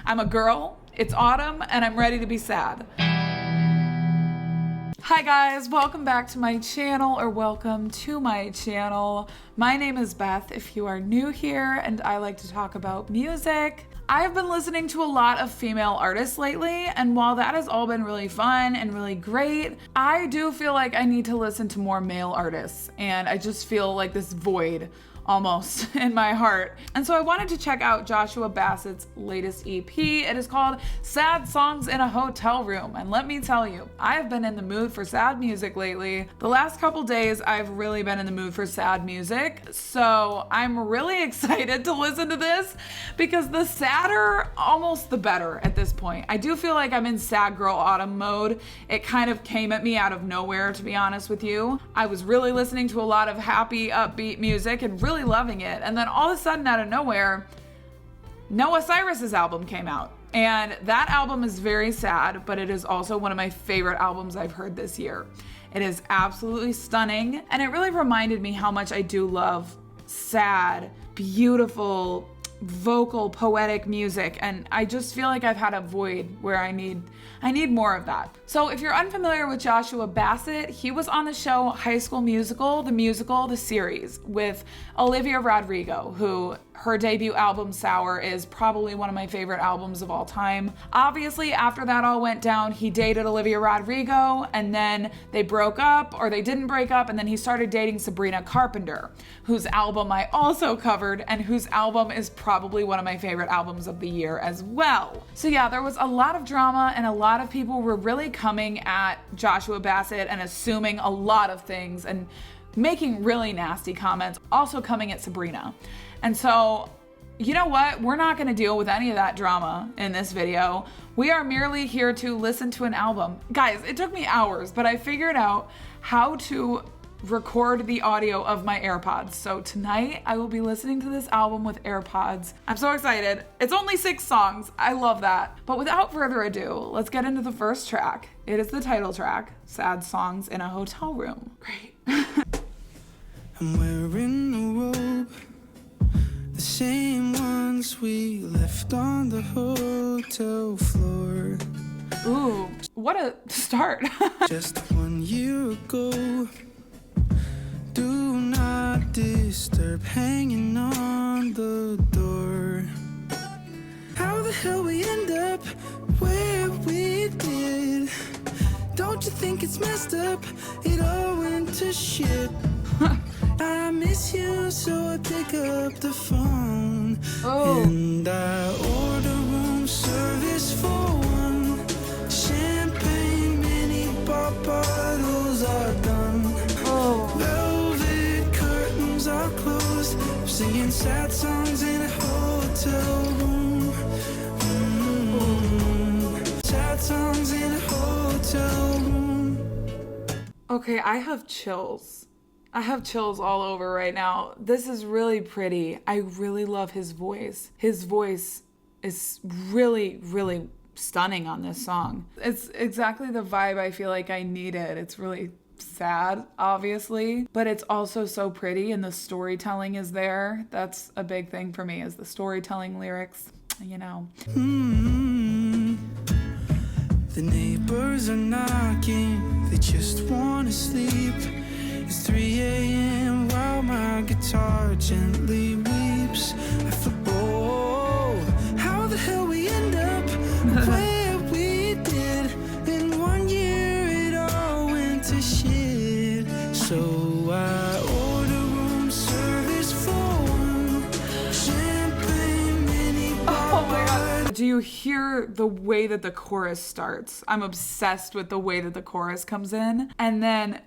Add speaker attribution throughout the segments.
Speaker 1: I'm a girl, it's autumn, and I'm ready to be sad. Hi guys, welcome back to my channel, or welcome to my channel. My name is Beth if you are new here, and I like to talk about music. I've been listening to a lot of female artists lately, and while that has all been really fun and really great, I do feel like I need to listen to more male artists, and I just feel like this void almost in my heart. And so I wanted to check out Joshua Bassett's latest EP. It is called Sad Songs in a Hotel Room. And let me tell you, I have been in the mood for sad music lately. The last couple days, I've really been in the mood for sad music. So I'm really excited to listen to this because the sadder, almost the better at this point. I do feel like I'm in sad girl autumn mode. It kind of came at me out of nowhere, to be honest with you. I was really listening to a lot of happy, upbeat music and really loving it, and then all of a sudden out of nowhere Noah Cyrus's album came out, and that album is very sad, but it is also one of my favorite albums I've heard this year. It is absolutely stunning, and it really reminded me how much I do love sad, beautiful, vocal, poetic music, and I just feel like I've had a void where I need more of that. So if you're unfamiliar with Joshua Bassett, he was on the show High School Musical, the series, with Olivia Rodrigo, who her debut album Sour is probably one of my favorite albums of all time. Obviously, after that all went down, he dated Olivia Rodrigo, and then they broke up, or they didn't break up, and then he started dating Sabrina Carpenter, whose album I also covered, and whose album is probably one of my favorite albums of the year as well. So yeah, there was a lot of drama, and a lot of people were really coming at Joshua Bassett and assuming a lot of things and making really nasty comments, also coming at Sabrina. And so, you know what? We're not going to deal with any of that drama in this video. We are merely here to listen to an album. Guys, it took me hours, but I figured out how to record the audio of my AirPods. So tonight I will be listening to this album with AirPods. I'm so excited. It's only 6 songs. I love that. But without further ado, let's get into the first track. It is the title track, Sad Songs in a Hotel Room. Great.
Speaker 2: I'm wearing a robe, the same ones we left on the hotel floor.
Speaker 1: Ooh, what a start.
Speaker 2: Just 1 year ago. Do not disturb hanging on the door. How the hell we end up where we did? Don't you think it's messed up? It all went to shit. I miss you, so I pick up the phone.
Speaker 1: Oh.
Speaker 2: And I order room service for one. Champagne, mini pop bottles are done.
Speaker 1: Oh.
Speaker 2: Velvet curtains are closed. I'm singing sad songs in a hotel room. Sad songs in a hotel room.
Speaker 1: Okay, I have chills. I have chills all over right now. This is really pretty. I really love his voice. His voice is really, really stunning on this song. It's exactly the vibe I feel like I needed. It's really sad, obviously, but it's also so pretty, and the storytelling is there. That's a big thing for me, is the storytelling lyrics, you know.
Speaker 2: The neighbors are knocking, they just want to sleep. It's 3 a.m. while my guitar gently weeps. I feel, oh, how the hell we end up where we did? In 1 year it all went to shit. So I order room service for one. Champagne, mini
Speaker 1: Oh my god. Do you hear the way that the chorus starts? I'm obsessed with the way that the chorus comes in. And then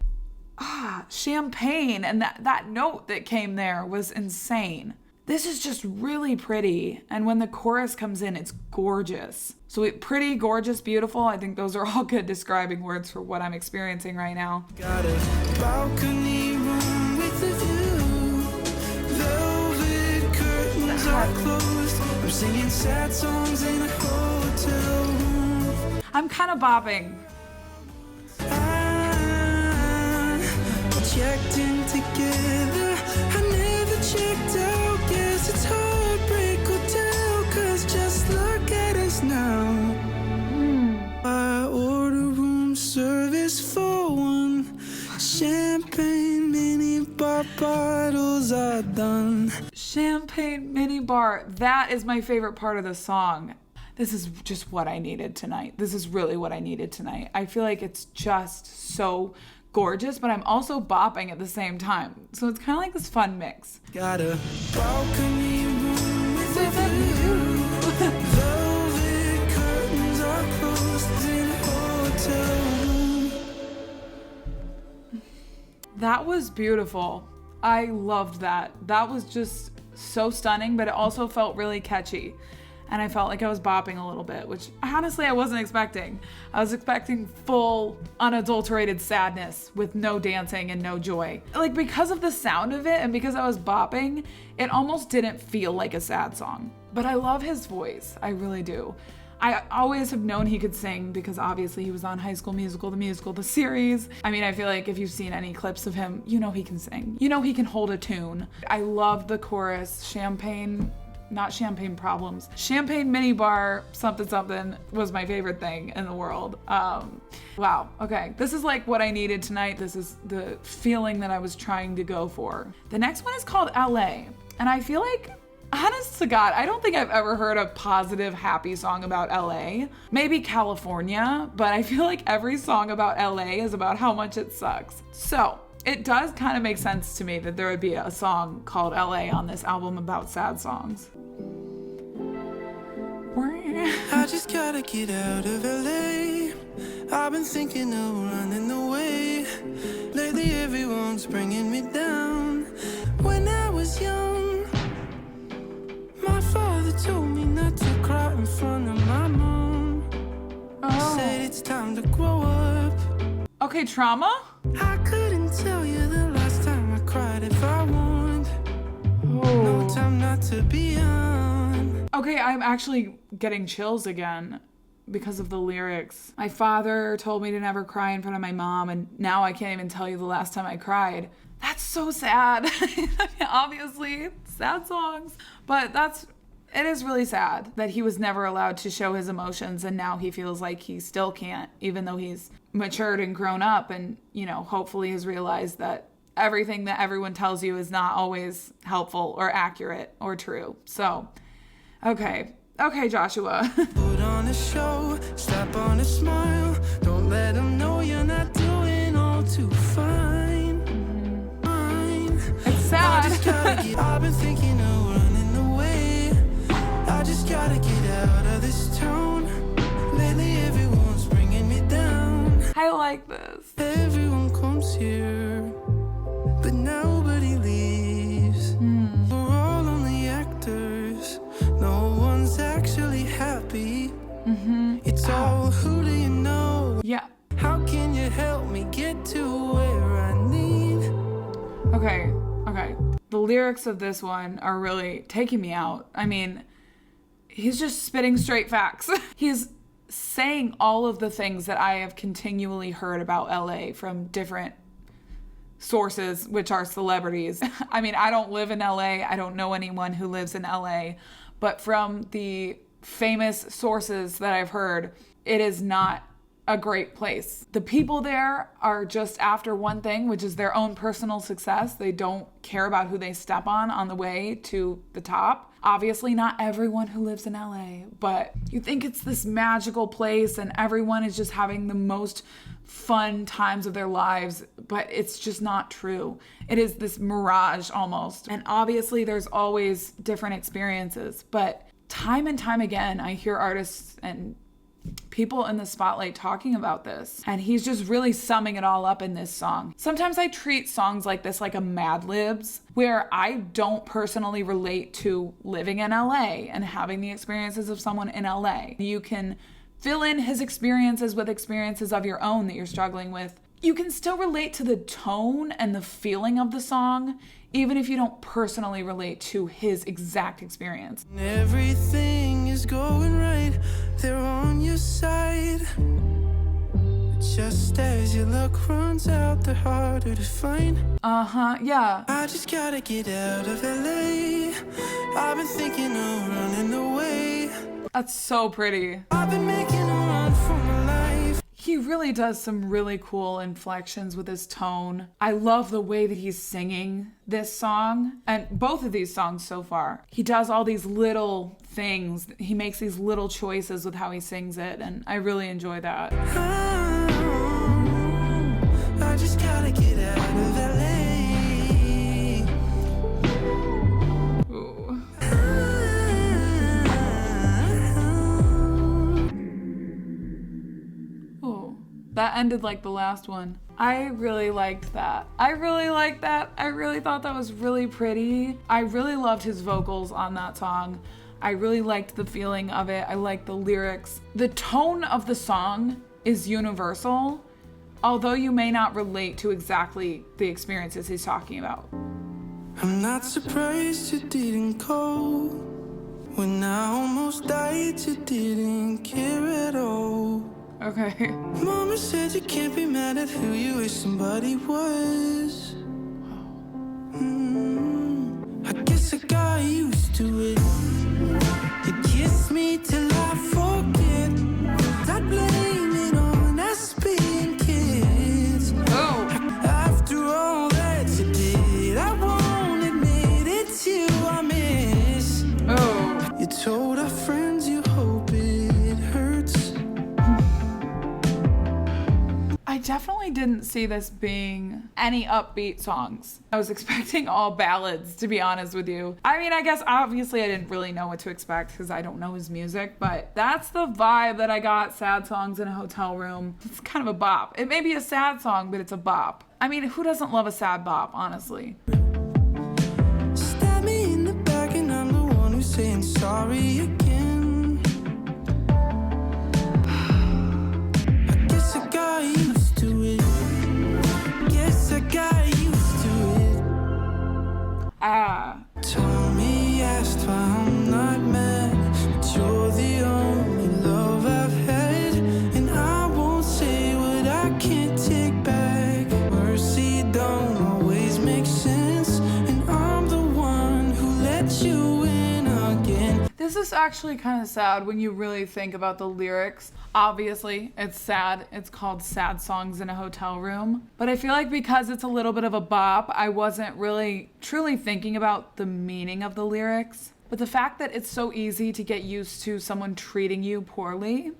Speaker 1: champagne, and that note that came there was insane. This is just really pretty, and when the chorus comes in, it's gorgeous. So pretty, gorgeous, beautiful, I think those are all good describing words for what I'm experiencing right now.
Speaker 2: Got a balcony room with a view. Velvet curtains are closed. I'm singing sad songs in a hotel room.
Speaker 1: I'm kind of bopping.
Speaker 2: Checked in together, I never checked out. Guess it's heartbreak hotel, 'cause just look at us
Speaker 1: Champagne mini bar. That is my favorite part of the song. This is just what I needed tonight. This is really what I needed tonight. I feel like it's just so gorgeous, but I'm also bopping at the same time. So it's kind of like this fun mix.
Speaker 2: Got a balcony room with a view. Velvet curtains are closed in a hotel room.
Speaker 1: That was beautiful. I loved that. That was just so stunning, but it also felt really catchy. And I felt like I was bopping a little bit, which honestly I wasn't expecting. I was expecting full, unadulterated sadness with no dancing and no joy. Like, because of the sound of it and because I was bopping, it almost didn't feel like a sad song. But I love his voice. I really do. I always have known he could sing because obviously he was on High School Musical, the series. I mean, I feel like if you've seen any clips of him, you know he can sing. You know he can hold a tune. I love the chorus, Champagne minibar, something something was my favorite thing in the world. Wow. Okay. This is like what I needed tonight. This is the feeling that I was trying to go for. The next one is called LA. And I feel like, honest to God, I don't think I've ever heard a positive, happy song about LA. Maybe California, but I feel like every song about LA is about how much it sucks. So it does kind of make sense to me that there would be a song called LA on this album about sad songs.
Speaker 2: I just gotta get out of LA. I've been thinking of running away. Lately everyone's bringing me down. When I was young, my father told me not to cry in front of my mom. He said it's time to grow up.
Speaker 1: Okay, trauma?
Speaker 2: I couldn't tell you the last time I cried if I wanted. No time not to be on.
Speaker 1: Okay, I'm actually getting chills again because of the lyrics. My father told me to never cry in front of my mom, and now I can't even tell you the last time I cried. That's so sad. Obviously, sad songs. But it is really sad that he was never allowed to show his emotions, and now he feels like he still can't, even though he's matured and grown up and, you know, hopefully has realized that everything that everyone tells you is not always helpful or accurate or true. So, okay, Joshua.
Speaker 2: Put on a show, slap on a smile. Don't let them know you're not doing all too fine.
Speaker 1: It's sad.
Speaker 2: I've been thinking of running away. I just gotta get out of this town. Lately everyone's bringing me down.
Speaker 1: I like this.
Speaker 2: Everyone comes here, but nobody leaves. We're all only actors. No one's actually happy. It's all, who do you know?
Speaker 1: Yeah.
Speaker 2: How can you help me get to where I need?
Speaker 1: Okay. The lyrics of this one are really taking me out. I mean, he's just spitting straight facts. He's saying all of the things that I have continually heard about LA from different sources, which are celebrities. I mean, I don't live in LA. I don't know anyone who lives in LA. But from the famous sources that I've heard, it is not a great place. The people there are just after one thing, which is their own personal success. They don't care about who they step on the way to the top. Obviously, not everyone who lives in LA, but you think it's this magical place and everyone is just having the most fun times of their lives, but it's just not true. It is this mirage almost. And obviously, there's always different experiences, but time and time again, I hear artists and people in the spotlight talking about this, and he's just really summing it all up in this song. Sometimes I treat songs like this like a Mad Libs, where I don't personally relate to living in LA and having the experiences of someone in LA. You can fill in his experiences with experiences of your own that you're struggling with. You can still relate to the tone and the feeling of the song, even if you don't personally relate to his exact experience.
Speaker 2: Everything is going right, they're on your side. Just as your luck runs out, they're harder to find.
Speaker 1: Yeah.
Speaker 2: I just gotta get out of LA. I've been thinking of running away.
Speaker 1: That's so pretty.
Speaker 2: I've been making a run for my life.
Speaker 1: He really does some really cool inflections with his tone. I love the way that he's singing this song, and both of these songs so far. He does all these little things. He makes these little choices with how he sings it, and I really enjoy that.
Speaker 2: I just gotta get out of LA.
Speaker 1: Ooh. Ooh. That ended like the last one. I really liked that. I really thought that was really pretty. I really loved his vocals on that song. I really liked the feeling of it. I liked the lyrics. The tone of the song is universal, although you may not relate to exactly the experiences he's talking about.
Speaker 2: I'm not surprised you didn't go. When I almost died, you didn't care at all.
Speaker 1: Okay.
Speaker 2: Mama said you can't be mad at who you wish somebody was. I guess I got used to it. You kiss me till I forget. I blame it on us being kids.
Speaker 1: Oh.
Speaker 2: After all that you did, I won't admit it's you I miss.
Speaker 1: Oh.
Speaker 2: You told our friends you hope it hurts.
Speaker 1: I definitely didn't see this being any upbeat songs. I was expecting all ballads, to be honest with you. I mean, I guess obviously I didn't really know what to expect because I don't know his music, but that's the vibe that I got. Sad songs in a hotel room. It's kind of a bop. It may be a sad song, but it's a bop. I mean, who doesn't love a sad bop, honestly?
Speaker 2: Stab me in the back and I'm the one who's saying sorry again. I guess I got used to it. Guess I got used to it. Told me, asked why I'm not mad. But you're the only love I've had. And I won't say what I can't take back. Mercy don't always make sense. And I'm the one who let you in again.
Speaker 1: This is actually kind of sad when you really think about the lyrics. Obviously, it's sad. It's called Sad Songs in a Hotel Room. But I feel like because it's a little bit of a bop, I wasn't really truly thinking about the meaning of the lyrics. But the fact that it's so easy to get used to someone treating you poorly,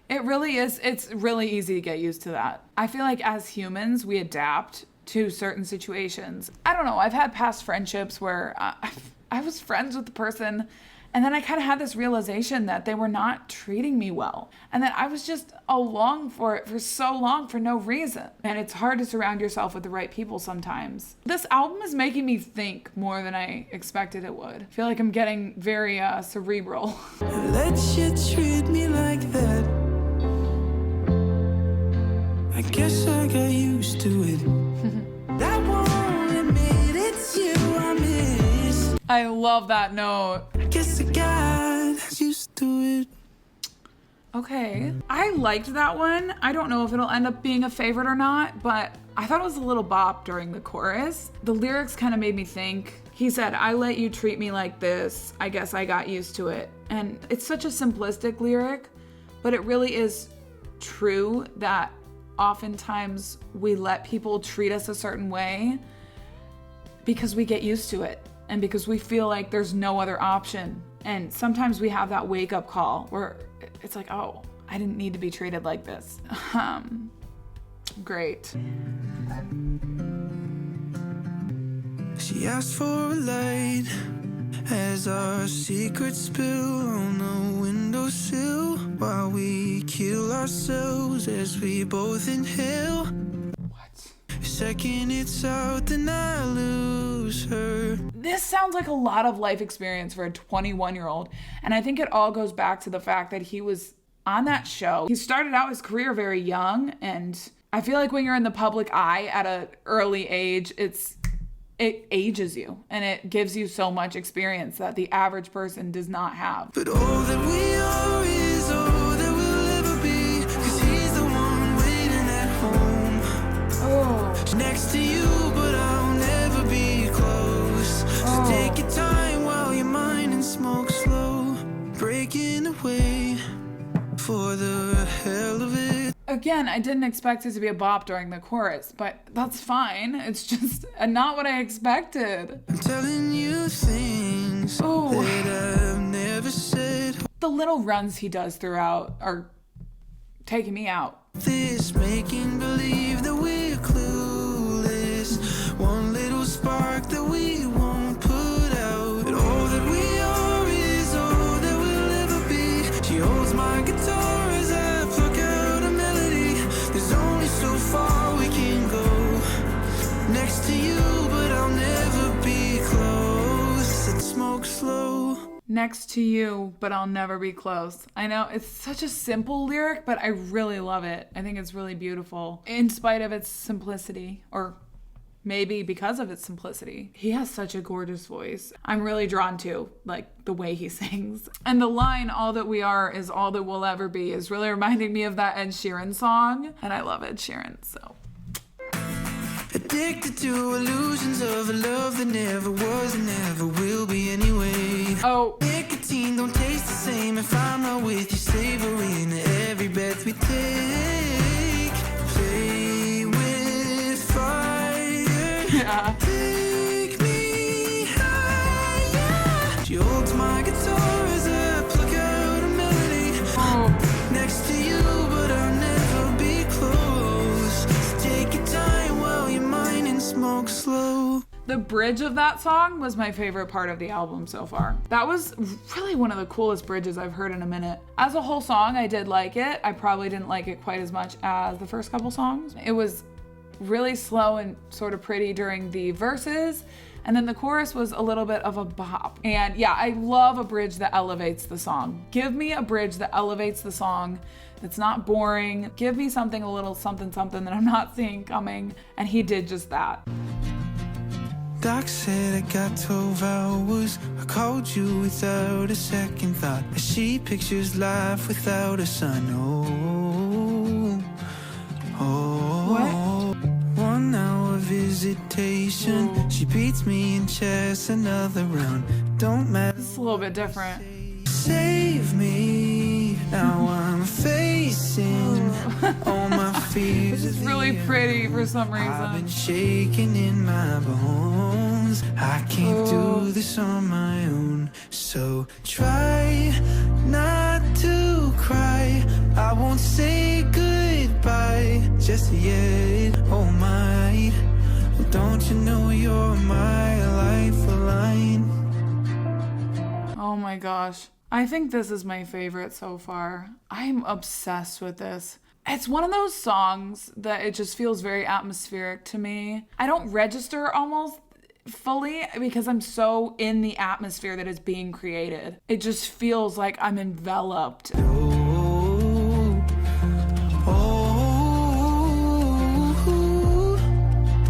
Speaker 1: it really is. It's really easy to get used to that. I feel like as humans, we adapt to certain situations. I don't know. I've had past friendships where I was friends with the person, and then I kind of had this realization that they were not treating me well. And that I was just along for it for so long for no reason. And it's hard to surround yourself with the right people sometimes. This album is making me think more than I expected it would. I feel like I'm getting very cerebral.
Speaker 2: Let you treat me like that. I guess I got used to it. I won't admit it's you I miss.
Speaker 1: I love that note.
Speaker 2: Guess I got used to it.
Speaker 1: Okay. I liked that one. I don't know if it'll end up being a favorite or not, but I thought it was a little bop during the chorus. The lyrics kind of made me think. He said, I let you treat me like this. I guess I got used to it. And it's such a simplistic lyric, but it really is true that oftentimes we let people treat us a certain way because we get used to it. And because we feel like there's no other option. And sometimes we have that wake-up call where it's like, oh, I didn't need to be treated like this. Great.
Speaker 2: She asked for a light as our secrets spill on the windowsill while we kill ourselves as we both inhale. Second it's out, then I lose her.
Speaker 1: This sounds like a lot of life experience for a 21-year-old. And I think it all goes back to the fact that he was on that show. He started out his career very young. And I feel like when you're in the public eye at an early age, it ages you. And it gives you so much experience that the average person does not have.
Speaker 2: But all that we are is all that we'll ever be. 'Cause he's the one waiting at home.
Speaker 1: Oh.
Speaker 2: Next to you, but I'll never be close. So take your time while your mind and smoke slow. Breaking away for the hell of it.
Speaker 1: Again, I didn't expect it to be a bop during the chorus, but that's fine. It's just not what I expected.
Speaker 2: I'm telling you things that I've never said.
Speaker 1: The little runs he does throughout are taking me out.
Speaker 2: This making believe that we're clueless. One little spark that we won't put out. And all that we are is all that we'll ever be. She holds my guitar as I pluck out a melody. There's only so far we can go. Next to you, but I'll never be close. It smokes slow.
Speaker 1: Next to you, but I'll never be close. I know it's such a simple lyric, but I really love it. I think it's really beautiful in spite of its simplicity, or maybe because of its simplicity. He has such a gorgeous voice. I'm really drawn to like the way he sings. And the line, all that we are is all that we'll ever be, is really reminding me of that Ed Sheeran song. And I love Ed Sheeran, so.
Speaker 2: Addicted to illusions of a love that never was and never will be anyway.
Speaker 1: Oh.
Speaker 2: Nicotine don't taste the same if I'm not with you. Savoring every breath we take. Play with fire.
Speaker 1: Yeah.
Speaker 2: Take me higher. She holds my guitar as I pluck out a melody.
Speaker 1: Oh.
Speaker 2: Next to you, but I'll never be close. So take your time while you're mine and smoke slow.
Speaker 1: The bridge of that song was my favorite part of the album so far. That was really one of the coolest bridges I've heard in a minute. As a whole song, I did like it. I probably didn't like it quite as much as the first couple songs. It was really slow and sort of pretty during the verses, and then the chorus was a little bit of a bop. And yeah, I love a bridge that elevates the song. Give me a bridge that elevates the song. It's not boring. Give me something a little something that I'm not seeing coming. And he did just that.
Speaker 2: Doc said I got 12 hours. I called you without a second thought. She pictures life without a sun. Oh. 1 hour visitation. She beats me in chess another round. Don't matter.
Speaker 1: It's a little bit different.
Speaker 2: Save me. Now I'm facing all my fears.
Speaker 1: This is really pretty for some
Speaker 2: I've been
Speaker 1: reason.
Speaker 2: shaking in my bones. I can't do this on my own. So try not to cry. I won't say goodbye just yet. Oh my, don't you know you're my lifeline?
Speaker 1: Oh my gosh. I think this is my favorite so far. I'm obsessed with this. It's one of those songs that it just feels very atmospheric to me. I don't register almost fully because I'm so in the atmosphere that is being created. It just feels like I'm enveloped.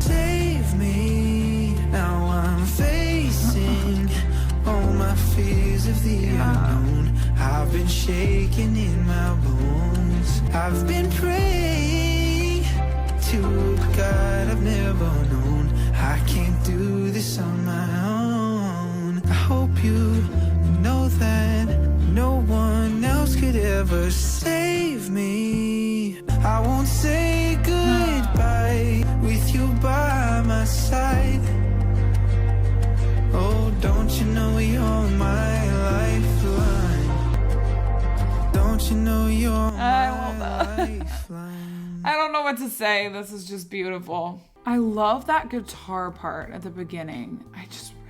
Speaker 2: Save me. Now I'm facing all my fears of the unknown. I've been shaking in my bones. I've been praying to a God I've never known. I can't do this on my own. I hope you know that no one else could ever save me. I won't say goodbye with you by my side. Oh, don't you know you're my lifeline? Don't you know you're my lifeline?
Speaker 1: I don't know what to say. This is just beautiful. I love that guitar part at the beginning.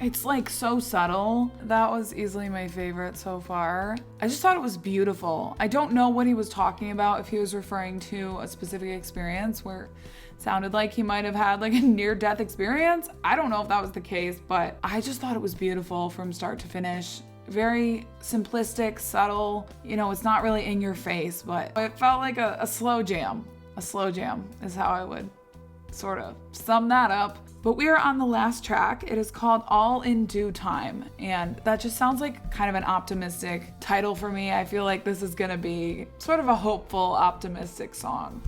Speaker 1: It's like so subtle. That was easily my favorite so far. I just thought it was beautiful. I don't know what he was talking about, if he was referring to a specific experience where it sounded like he might have had like a near-death experience. I don't know if that was the case, but I just thought it was beautiful from start to finish. Very simplistic, subtle. You know, it's not really in your face, but it felt like a slow jam. A slow jam is how I would sort of sum that up. But we are on the last track. It is called All in Due Time. And that just sounds like kind of an optimistic title for me. I feel like this is gonna be sort of a hopeful, optimistic song.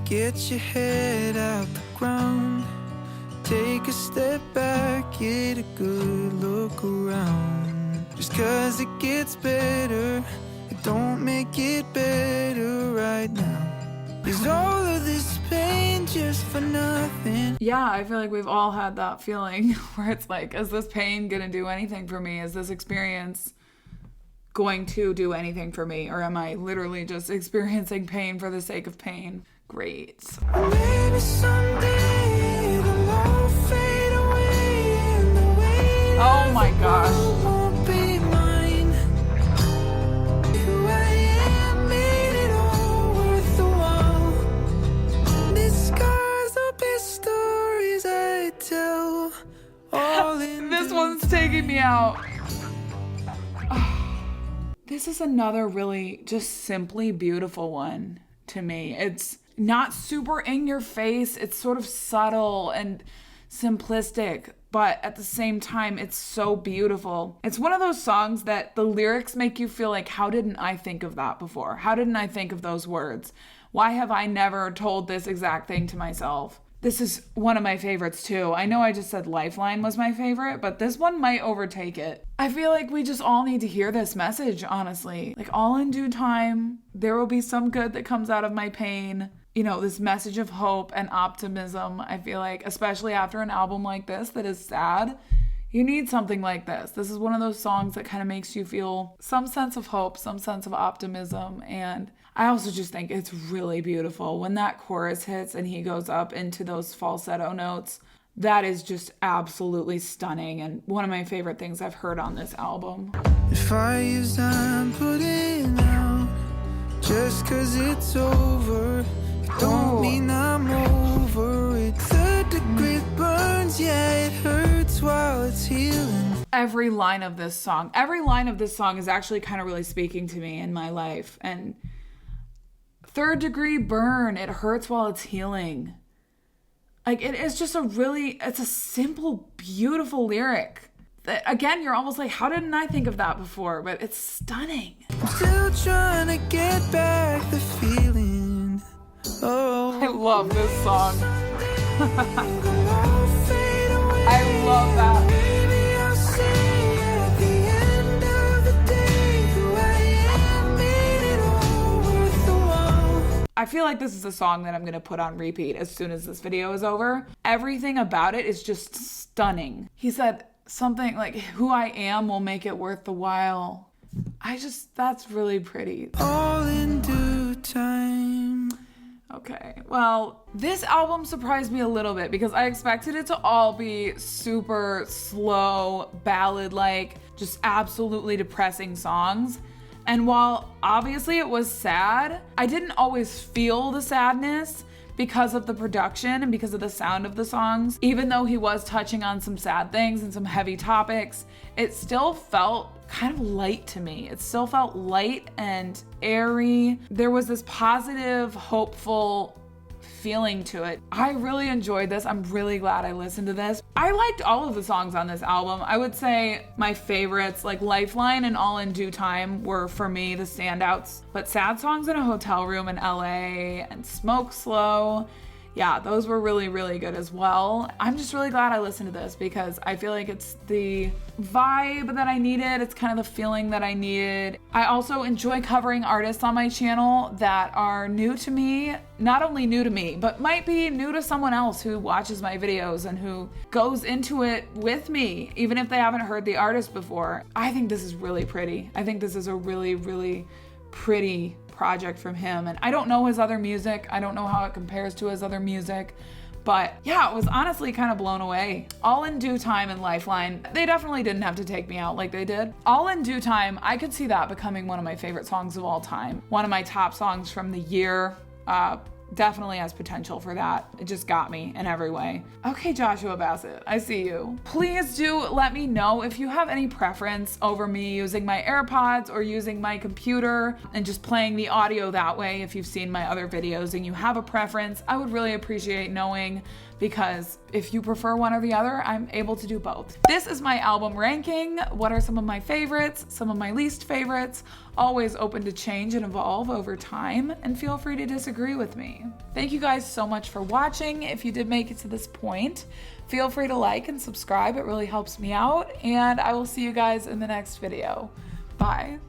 Speaker 2: Get your head out the ground. Take a step back, get a good look around. Just 'cause it gets better, it don't make it better right now. Is all of this pain just for nothing?
Speaker 1: Yeah, I feel like we've all had that feeling where it's like, is this pain gonna do anything for me? Is this experience going to do anything for me? Or am I literally just experiencing pain for the sake of pain? Great.
Speaker 2: Maybe someday they'll all fade away and the weight
Speaker 1: Oh my gosh.
Speaker 2: won't be mine. Who I am made it all worth the while. These scars will be stories I tell. All in
Speaker 1: This one's taking me out. This is another really just simply beautiful one to me. It's not super in your face. It's sort of subtle and simplistic, but at the same time, it's so beautiful. It's one of those songs that the lyrics make you feel like, how didn't I think of that before? How didn't I think of those words? Why have I never told this exact thing to myself? This is one of my favorites too. I know I just said Lifeline was my favorite, but this one might overtake it. I feel like we just all need to hear this message, honestly. Like, all in due time, there will be some good that comes out of my pain. You know, this message of hope and optimism. I feel like, especially after an album like this that is sad, you need something like this. This is one of those songs that kind of makes you feel some sense of hope, some sense of optimism. And I also just think it's really beautiful. When that chorus hits and he goes up into those falsetto notes, that is just absolutely stunning and one of my favorite things I've heard on this album.
Speaker 2: If I use I'm putting out just 'cause it's over, it don't mean I'm over it. 3rd degree burns, yeah, it hurts while it's healing.
Speaker 1: Every line of this song is actually kind of really speaking to me in my life. And 3rd degree burn, it hurts while it's healing. Like, it is just it's a simple, beautiful lyric. That, again, you're almost like, how didn't I think of that before? But it's stunning.
Speaker 2: I'm still trying to get back the feeling. Oh,
Speaker 1: I love this song.
Speaker 2: they'll all fade away.
Speaker 1: I love that.
Speaker 2: Maybe I'll say at the end of the day, who I am made it all worth the while.
Speaker 1: I feel like this is a song that I'm going to put on repeat as soon as this video is over. Everything about it is just stunning. He said something like, who I am will make it worth the while. That's really pretty.
Speaker 2: All in due time.
Speaker 1: Okay, well, this album surprised me a little bit because I expected it to all be super slow, ballad-like, just absolutely depressing songs. And while obviously it was sad, I didn't always feel the sadness because of the production and because of the sound of the songs. Even though he was touching on some sad things and some heavy topics, it still felt kind of light to me. It still felt light and airy. There was this positive, hopeful feeling to it. I really enjoyed this. I'm really glad I listened to this. I liked all of the songs on this album. I would say my favorites, like Lifeline and All in Due Time, were for me the standouts. But Sad Songs in a Hotel Room in LA and Smoke Slow, yeah, those were really, really good as well. I'm just really glad I listened to this because I feel like it's the vibe that I needed. It's kind of the feeling that I needed. I also enjoy covering artists on my channel that are new to me. Not only new to me, but might be new to someone else who watches my videos and who goes into it with me, even if they haven't heard the artist before. I think this is really pretty. I think this is a really, really pretty project from him. And I don't know his other music. I don't know how it compares to his other music. But yeah, it was honestly kind of blown away. All in Due Time and Lifeline, they definitely didn't have to take me out like they did. All in Due Time, I could see that becoming one of my favorite songs of all time. One of my top songs from the year. Definitely has potential for that. It just got me in every way. Okay, Joshua Bassett, I see you. Please do let me know if you have any preference over me using my AirPods or using my computer and just playing the audio that way. If you've seen my other videos and you have a preference, I would really appreciate knowing, because if you prefer one or the other, I'm able to do both. This is my album ranking. What are some of my favorites, some of my least favorites? Always open to change and evolve over time, and feel free to disagree with me. Thank you guys so much for watching. If you did make it to this point, feel free to like and subscribe. It really helps me out, and I will see you guys in the next video. Bye.